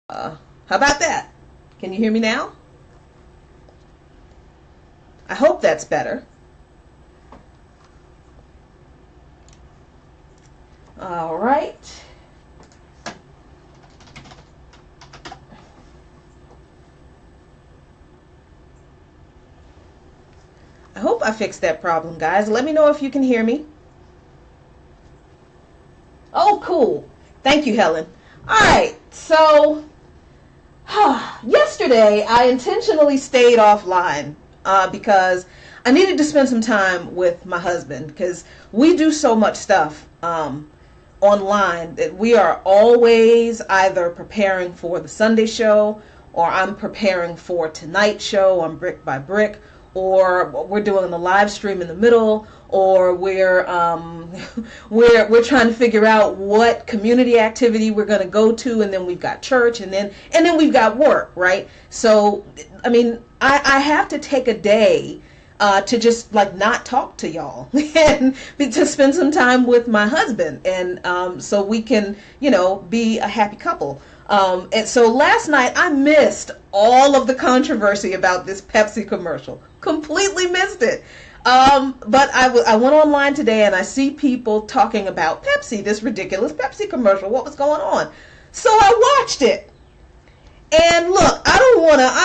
How about that? Can you hear me now? I hope that's better. All right. I hope I fixed that problem, guys. Let me know if you can hear me. Oh, cool. Thank you, Helen. All right. So, yesterday I intentionally stayed offline because I needed to spend some time with my husband because we do so much stuff online that we are always either preparing for the Sunday show, or I'm preparing for tonight's show on Brick by Brick, or we're doing the live stream in the middle, or we're trying to figure out what community activity we're going to go to, and then we've got church, and then we've got work, right? So I mean, I have to take a day to just like not talk to y'all and to spend some time with my husband, and so we can, be a happy couple. And so last night I missed all of the controversy about this Pepsi commercial. Completely missed it. But I went online today and I see people talking about Pepsi, this ridiculous Pepsi commercial. What was going on? So I watched it. And look, I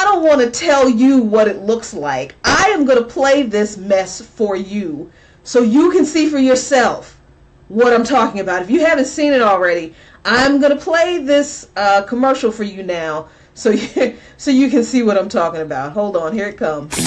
don't want to tell you what it looks like. I am going to play this mess for you so you can see for yourself what I'm talking about. If you haven't seen it already, I'm going to play this commercial for you now so you can see what I'm talking about. Hold on, here it comes.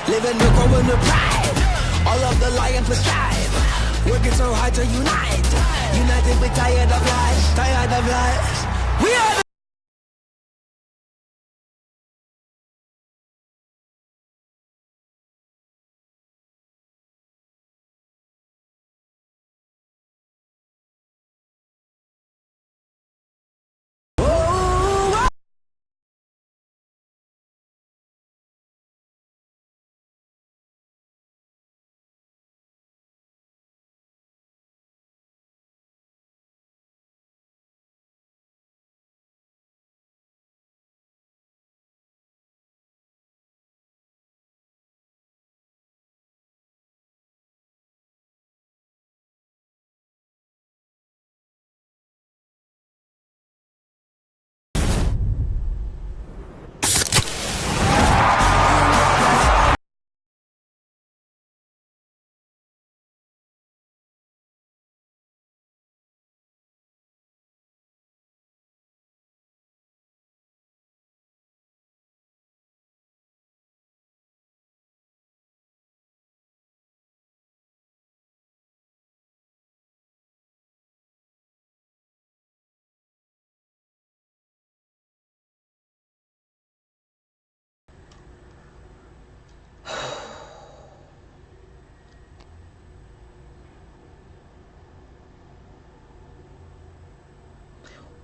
Living the growing the pride. All of the lions will strive. Working so hard to unite. United, we're tired of lies. Tired of lies. We are the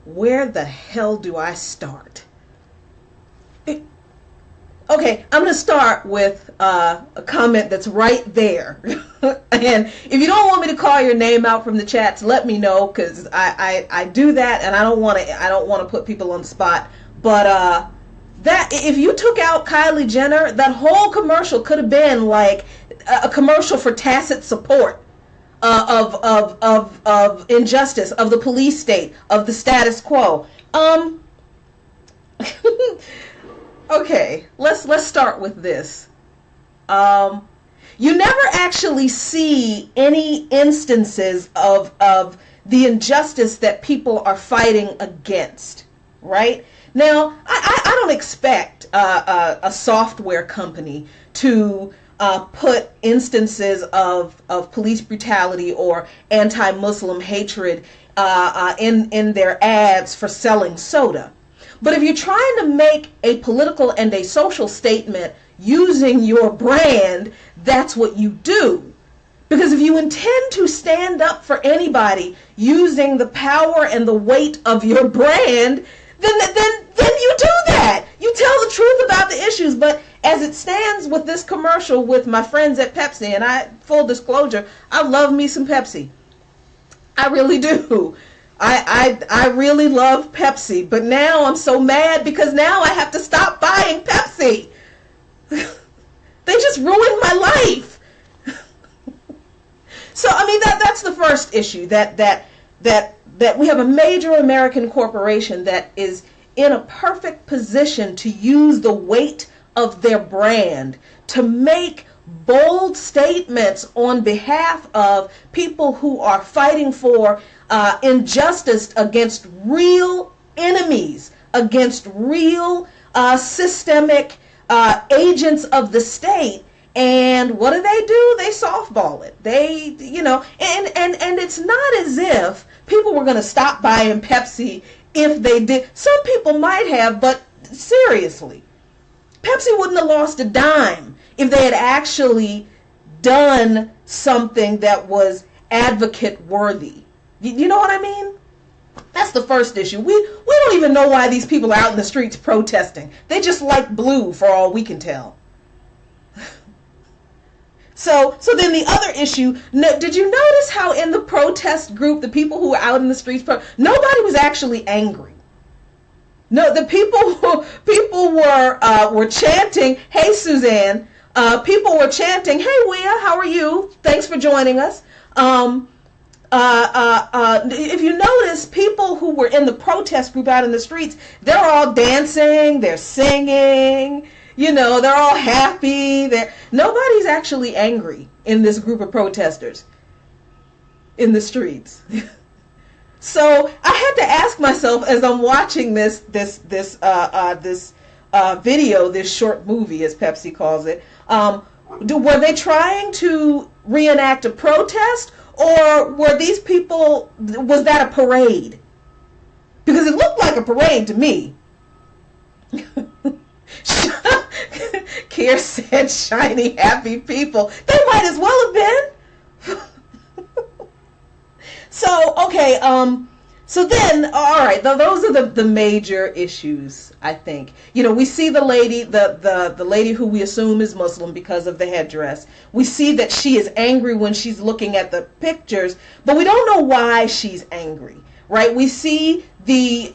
Where the hell do I start? Okay, I'm going to start with a comment that's right there. And if you don't want me to call your name out from the chats, let me know, because I do that, and I don't want to put people on the spot. But that if you took out Kylie Jenner, that whole commercial could have been like a commercial for tacit support of injustice, of the police state, of the status quo. Okay, let's start with this. You never actually see any instances of the injustice that people are fighting against, right? Now, I don't expect a software company to put instances of police brutality or anti-Muslim hatred in their ads for selling soda. But if you're trying to make a political and a social statement using your brand, that's what you do. Because if you intend to stand up for anybody using the power and the weight of your brand, then you do that. You tell the truth about the issues. But as it stands with this commercial with my friends at Pepsi, and full disclosure, I love me some Pepsi. I really do. I really love Pepsi, but now I'm so mad because now I have to stop buying Pepsi. They just ruined my life. So I mean that's the first issue, that we have a major American corporation that is in a perfect position to use the weight of their brand to make bold statements on behalf of people who are fighting for injustice against real enemies, against real systemic agents of the state. And what do? They softball it. And it's not as if people were going to stop buying Pepsi if they did. Some people might have, but seriously, Pepsi wouldn't have lost a dime if they had actually done something that was advocate worthy. You know what I mean? That's the first issue. We don't even know why these people are out in the streets protesting. They just like blue for all we can tell. So then the other issue, did you notice how in the protest group, the people who were out in the streets, nobody was actually angry. No, the people were chanting, "Hey Suzanne." People were chanting, "Hey Wea, how are you? Thanks for joining us." If you notice, people who were in the protest group out in the streets, they're all dancing, they're singing, they're all happy. Nobody's actually angry in this group of protesters in the streets. So I had to ask myself as I'm watching this video, this short movie, as Pepsi calls it, were they trying to reenact a protest, or were these people, was that a parade? Because it looked like a parade to me. Keir said, "Shiny, happy people." They might as well have been. So, okay, so then, all right, those are the major issues, I think. We see the lady, the lady who we assume is Muslim because of the headdress. We see that she is angry when she's looking at the pictures, but we don't know why she's angry, right? We see the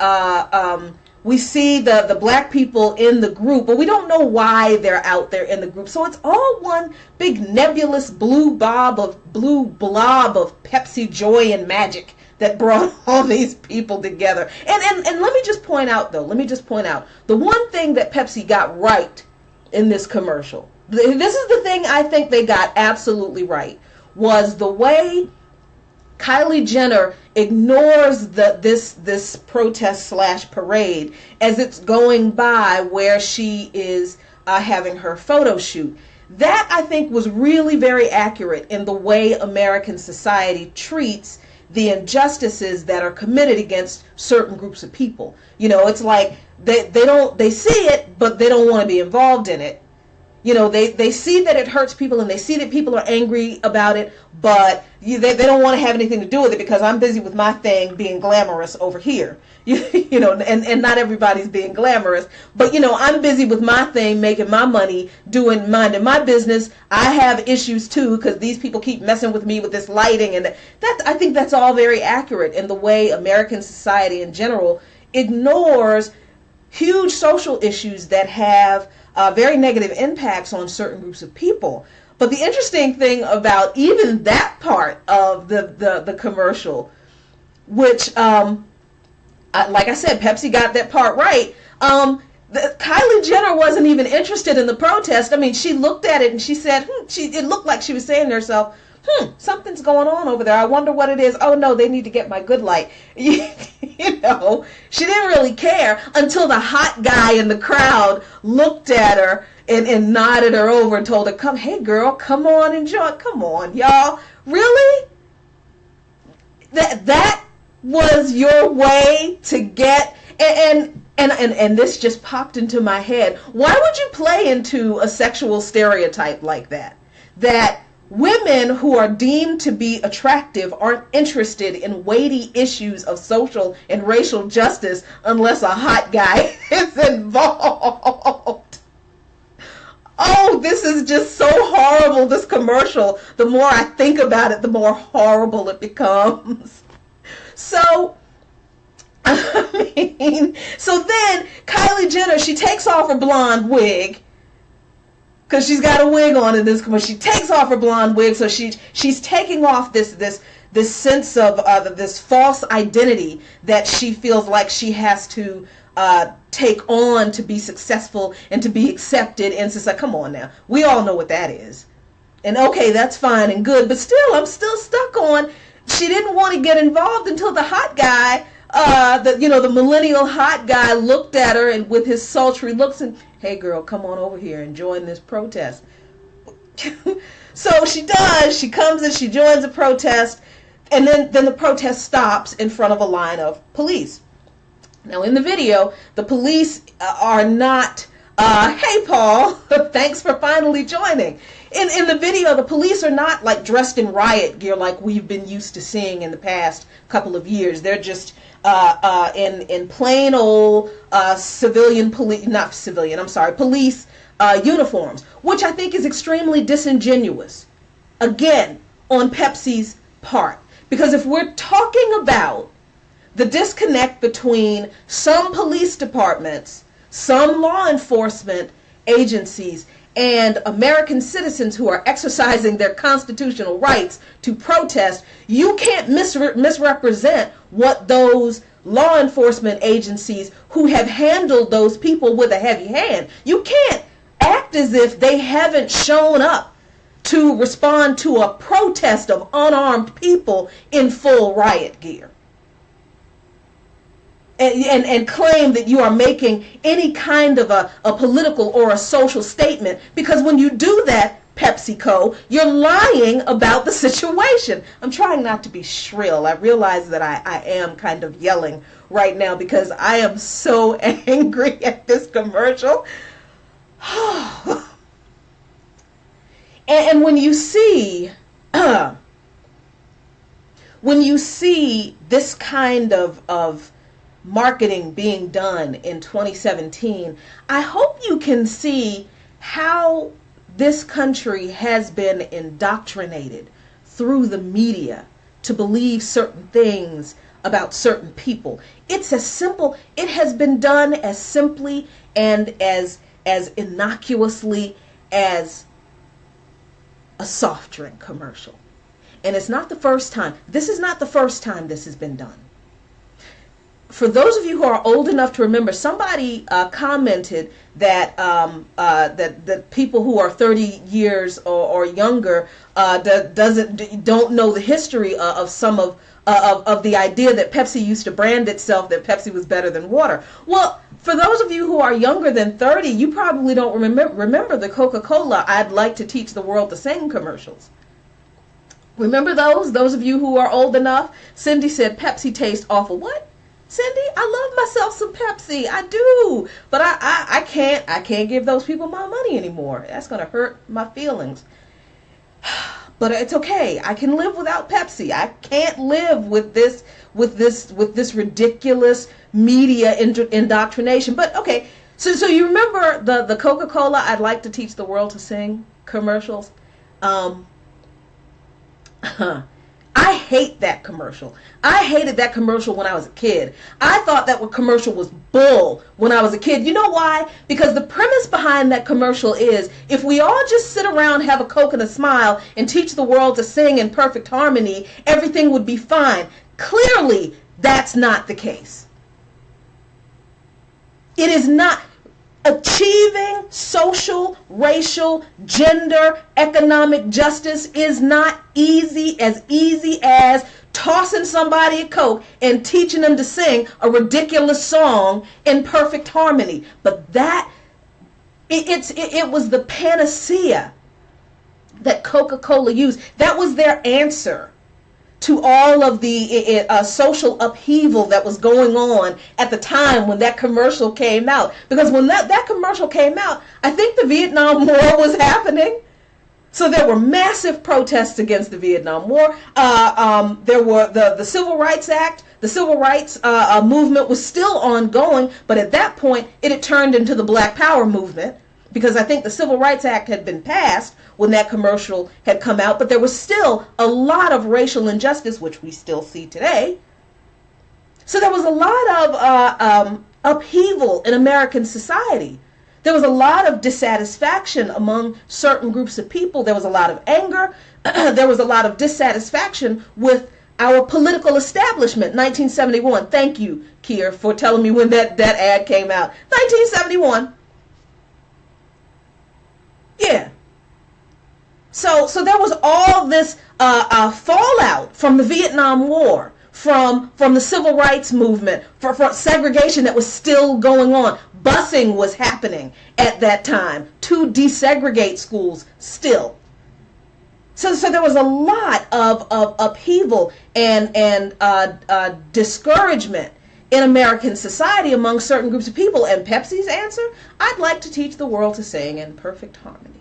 black people in the group, but we don't know why they're out there in the group. So it's all one big nebulous blue blob of Pepsi joy and magic that brought all these people together. And let me just point out, the one thing that Pepsi got right in this commercial, this is the thing I think they got absolutely right, was the way Kylie Jenner ignores this protest / parade as it's going by where she is having her photo shoot. That, I think, was really very accurate in the way American society treats the injustices that are committed against certain groups of people. It's like they see it, but they don't want to be involved in it. They see that it hurts people and they see that people are angry about it, but they don't want to have anything to do with it because I'm busy with my thing being glamorous over here. And not everybody's being glamorous, but I'm busy with my thing, making my money, minding my business. I have issues too because these people keep messing with me with this lighting, and I think that's all very accurate in the way American society in general ignores huge social issues that have very negative impacts on certain groups of people. But the interesting thing about even that part of the commercial, which, like I said, Pepsi got that part right. Kylie Jenner wasn't even interested in the protest. I mean, she looked at it and she said, it looked like she was saying to herself, something's going on over there. I wonder what it is. Oh no, they need to get my good light. You know, she didn't really care until the hot guy in the crowd looked at her and nodded her over and told her, hey girl, come on, enjoy. Come on, y'all. Really? That was your way to get, and this just popped into my head. Why would you play into a sexual stereotype like that? That women who are deemed to be attractive aren't interested in weighty issues of social and racial justice unless a hot guy is involved. Oh, this is just so horrible, this commercial. The more I think about it, the more horrible it becomes. So, so then Kylie Jenner, she takes off her blonde wig, because she's got a wig on in this commercial. She takes off her blonde wig, so she's taking off this sense of this false identity that she feels like she has to take on to be successful and to be accepted in society. Come on now, we all know what that is. And okay, that's fine and good, but still, I'm still stuck on. She didn't want to get involved until the hot guy, the millennial hot guy, looked at her and with his sultry looks and, hey girl, come on over here and join this protest. So she does. She comes and she joins the protest, and then the protest stops in front of a line of police. Now in the video, the police are not, hey Paul, thanks for finally joining. In the video, the police are not like dressed in riot gear like we've been used to seeing in the past couple of years. They're just in plain old police uniforms, which I think is extremely disingenuous. Again, on Pepsi's part. Because if we're talking about the disconnect between some police departments, some law enforcement agencies, and American citizens who are exercising their constitutional rights to protest, you can't misrepresent what those law enforcement agencies who have handled those people with a heavy hand. You can't act as if they haven't shown up to respond to a protest of unarmed people in full riot gear. And claim that you are making any kind of a political or a social statement, because when you do that, PepsiCo, you're lying about the situation. I'm trying not to be shrill. I realize that I am kind of yelling right now because I am so angry at this commercial. And when you see this kind of marketing being done in 2017, I hope you can see how this country has been indoctrinated through the media to believe certain things about certain people. It's as simple, it has been done as simply and as innocuously as a soft drink commercial. And it's not the first time. This is not the first time this has been done. For those of you who are old enough to remember, somebody commented that that people who are 30 years or younger don't know the history of some of the idea that Pepsi used to brand itself that Pepsi was better than water. Well, for those of you who are younger than 30, you probably don't remember the Coca-Cola "I'd like to teach the world to sing" commercials. Remember those? Those of you who are old enough? Cindy said Pepsi tastes awful. What? Cindy, I love myself some Pepsi. I do. But I can't give those people my money anymore. That's going to hurt my feelings. But it's okay. I can live without Pepsi. I can't live with this ridiculous media indoctrination. But okay. So you remember the Coca-Cola "I'd like to teach the world to sing" commercials? I hate that commercial. I hated that commercial when I was a kid. I thought that commercial was bull when I was a kid. You know why? Because the premise behind that commercial is if we all just sit around, have a Coke and a smile, and teach the world to sing in perfect harmony, everything would be fine. Clearly, that's not the case. It is not. Achieving social, racial, gender, economic justice is not easy as tossing somebody a Coke and teaching them to sing a ridiculous song in perfect harmony. But it was the panacea that Coca-Cola used. That was their answer to all of the social upheaval that was going on at the time when that commercial came out. Because when that commercial came out, I think the Vietnam War was happening. So there were massive protests against the Vietnam War. There were the Civil Rights Act. The Civil Rights movement was still ongoing, but at that point it had turned into the Black Power movement, because I think the Civil Rights Act had been passed when that commercial had come out, but there was still a lot of racial injustice, which we still see today. So there was a lot of upheaval in American society. There was a lot of dissatisfaction among certain groups of people. There was a lot of anger. There was a lot of dissatisfaction with our political establishment. 1971. Thank you, Kier, for telling me when that ad came out. 1971. Yeah. So there was all this fallout from the Vietnam War, from the Civil Rights movement, for segregation that was still going on. Busing was happening at that time to desegregate schools still. So there was a lot of upheaval and discouragement in American society among certain groups of people. And Pepsi's answer, I'd like to teach the world to sing in perfect harmony.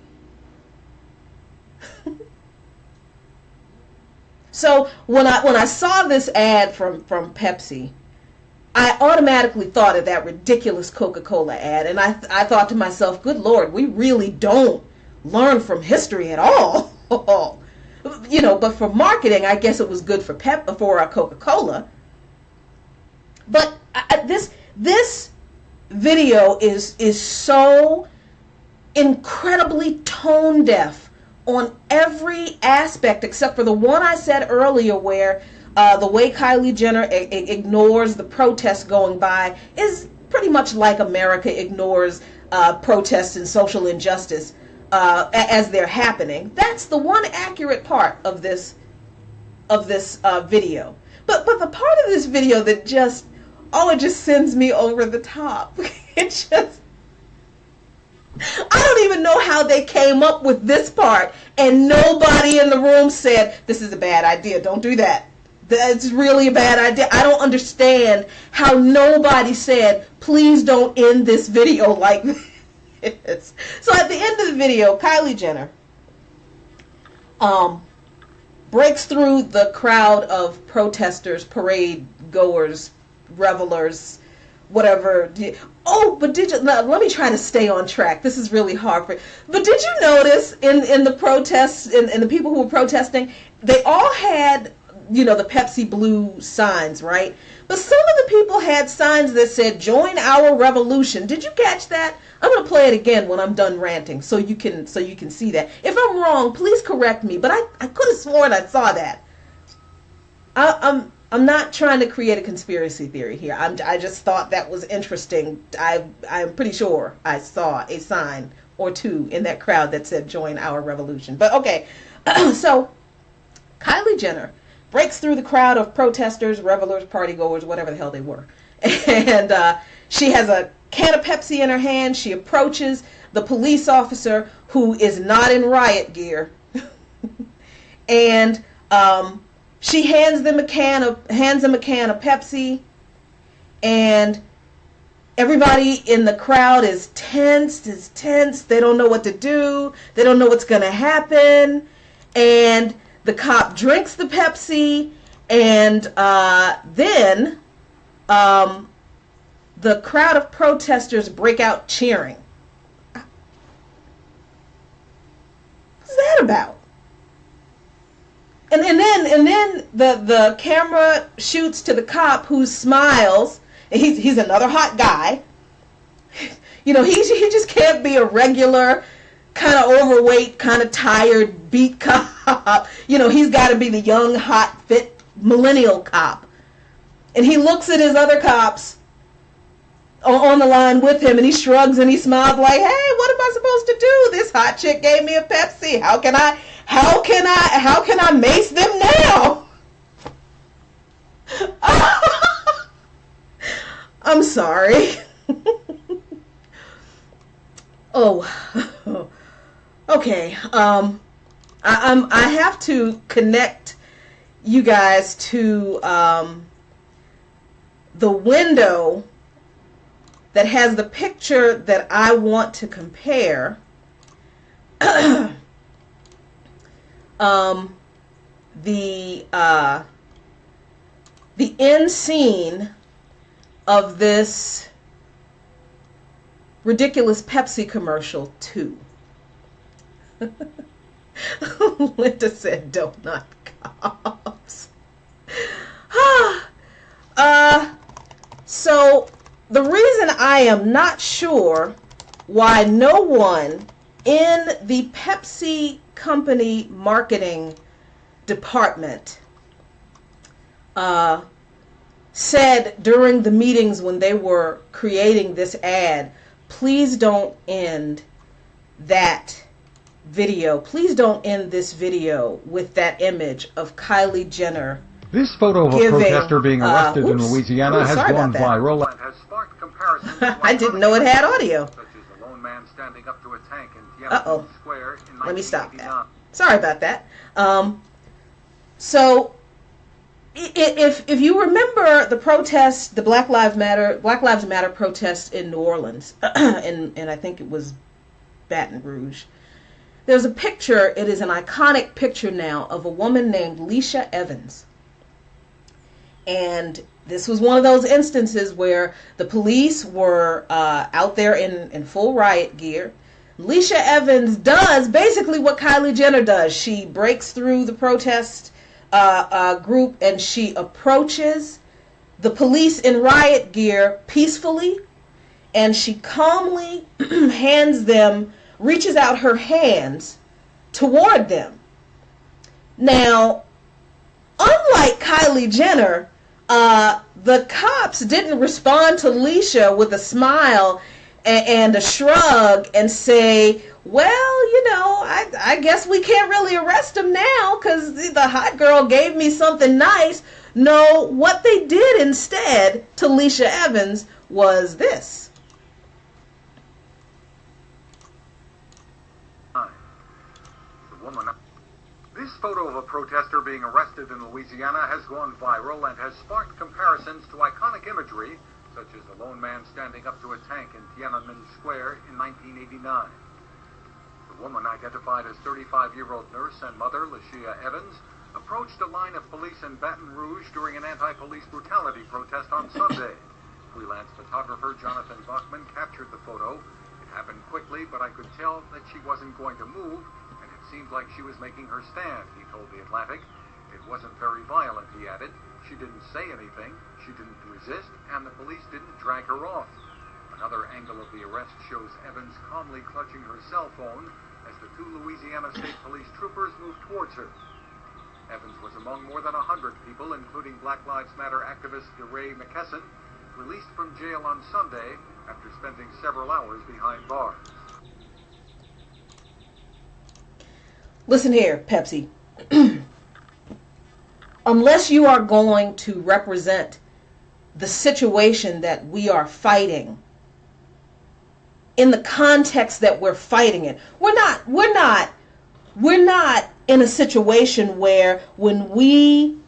So when I saw this ad from Pepsi, I automatically thought of that ridiculous Coca-Cola ad, and I thought to myself, good Lord, we really don't learn from history at all. You know, but for marketing, I guess it was good for Coca-Cola. But this video is so incredibly tone deaf on every aspect except for the one I said earlier, where the way Kylie Jenner ignores the protests going by is pretty much like America ignores protests and social injustice as they're happening. That's the one accurate part of this video. But the part of this video that it just sends me over the top. I don't even know how they came up with this part, and nobody in the room said, this is a bad idea, don't do that. That's really a bad idea. I don't understand how nobody said, please don't end this video like this. So at the end of the video, Kylie Jenner breaks through the crowd of protesters, parade goers, revelers, whatever. But let me try to stay on track. This is really hard but did you notice in the protests, in the people who were protesting, they all had, the Pepsi blue signs, right? But some of the people had signs that said, join our revolution. Did you catch that? I'm going to play it again when I'm done ranting so you can see that. If I'm wrong, please correct me, but I could have sworn I saw that. I'm not trying to create a conspiracy theory here. I just thought that was interesting. I'm pretty sure I saw a sign or two in that crowd that said, join our revolution. But okay, so Kylie Jenner breaks through the crowd of protesters, revelers, partygoers, whatever the hell they were. And she has a can of Pepsi in her hand. She approaches the police officer, who is not in riot gear. And she hands him a can of Pepsi, and everybody in the crowd is tense. They don't know what to do. They don't know what's going to happen. And the cop drinks the Pepsi, and then the crowd of protesters break out cheering. What's that about? And then the camera shoots to the cop who smiles. He's another hot guy. You know, he just can't be a regular, kind of overweight, kind of tired, beat cop. You know, he's got to be the young, hot, fit millennial cop. And he looks at his other cops on the line with him, and he shrugs and he smiles like, "Hey, what am I supposed to do? This hot chick gave me a Pepsi. How can I mace them now?" I'm sorry. Oh, okay. I have to connect you guys to the window that has the picture that I want to compare. The end scene of this ridiculous Pepsi commercial 2. Linda said, "Donut cops." So the reason I am not sure why no one in the Pepsi company marketing department said during the meetings when they were creating this ad, "Please don't end that video. Please don't end this video with that image of Kylie Jenner." This photo of a protester being arrested in Louisiana has gone viral and has sparked comparisons. I didn't know it had audio. Such as the lone man standing up to a tank in Uh-oh. Tiananmen Square in Let me stop 1989. that. Sorry about that. So, if you remember the protest, the Black Lives Matter protest in New Orleans, and I think it was Baton Rouge, there's a picture. It is an iconic picture now of a woman named Leisha Evans. And this was one of those instances where the police were out there in full riot gear. Leisha Evans does basically what Kylie Jenner does. She breaks through the protest group and she approaches the police in riot gear peacefully, and she calmly reaches out her hands toward them. Now, unlike Kylie Jenner, the cops didn't respond to Leisha with a smile and a shrug and say, "Well, you know, I guess we can't really arrest him now because the hot girl gave me something nice." No, what they did instead to Leisha Evans was this. This photo of a protester being arrested in Louisiana has gone viral and has sparked comparisons to iconic imagery, such as the lone man standing up to a tank in Tiananmen Square in 1989. The woman, identified as 35-year-old nurse and mother Leisha Evans, approached a line of police in Baton Rouge during an anti-police brutality protest on Sunday. Freelance photographer Jonathan Bachman captured the photo. It happened quickly, but I could tell that she wasn't going to move. Seemed like she was making her stand, he told The Atlantic. It wasn't very violent, he added. She didn't say anything, she didn't resist, and the police didn't drag her off. Another angle of the arrest shows Evans calmly clutching her cell phone as the 2 Louisiana State Police troopers moved towards her. Evans was among more than 100 people, including Black Lives Matter activist DeRay McKesson, released from jail on Sunday after spending several hours behind bars. Listen here, Pepsi. Unless you are going to represent the situation that we are fighting in the context that we're fighting it, we're not in a situation where when we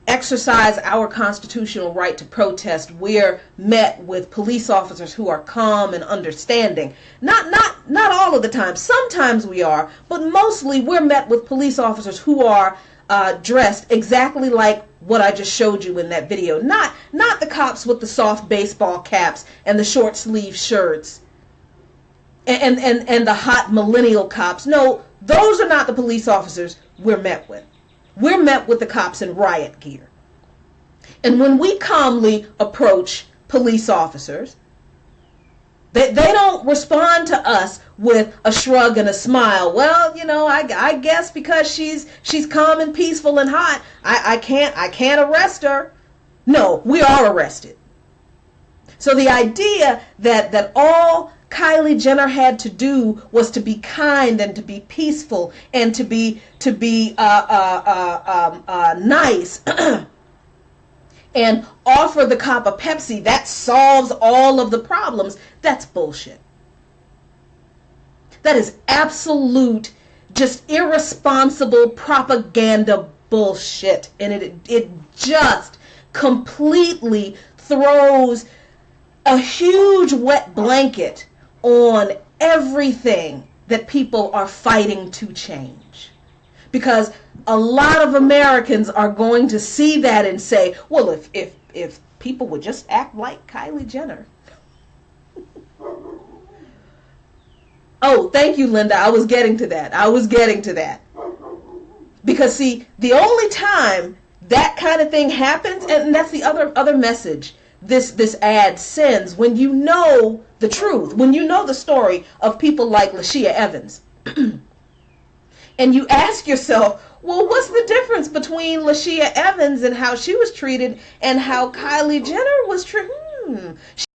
exercise our constitutional right to protest, we're met with police officers who are calm and understanding. Not all of the time. Sometimes we are, but mostly we're met with police officers who are dressed exactly like what I just showed you in that video. Not the cops with the soft baseball caps and the short sleeve shirts and the hot millennial cops. No, those are not the police officers we're met with. We're met with the cops in riot gear. And when we calmly approach police officers, they don't respond to us with a shrug and a smile. Well, I guess because she's calm and peaceful and hot, I can't arrest her. No, we are arrested. So the idea that all Kylie Jenner had to do was to be kind and to be peaceful and to be nice and offer the cop a Pepsi, that solves all of the problems. That's bullshit. That is absolute, just irresponsible propaganda bullshit. And it just completely throws a huge wet blanket on everything that people are fighting to change. Because a lot of Americans are going to see that and say, well, if people would just act like Kylie Jenner. Oh, thank you, Linda. I was getting to that. Because see, the only time that kind of thing happens, and that's the other message this ad sends, when you know the truth, when you know the story of people like Lashia Evans, and you ask yourself, well, what's the difference between Lashia Evans and how she was treated and how Kylie Jenner was treated?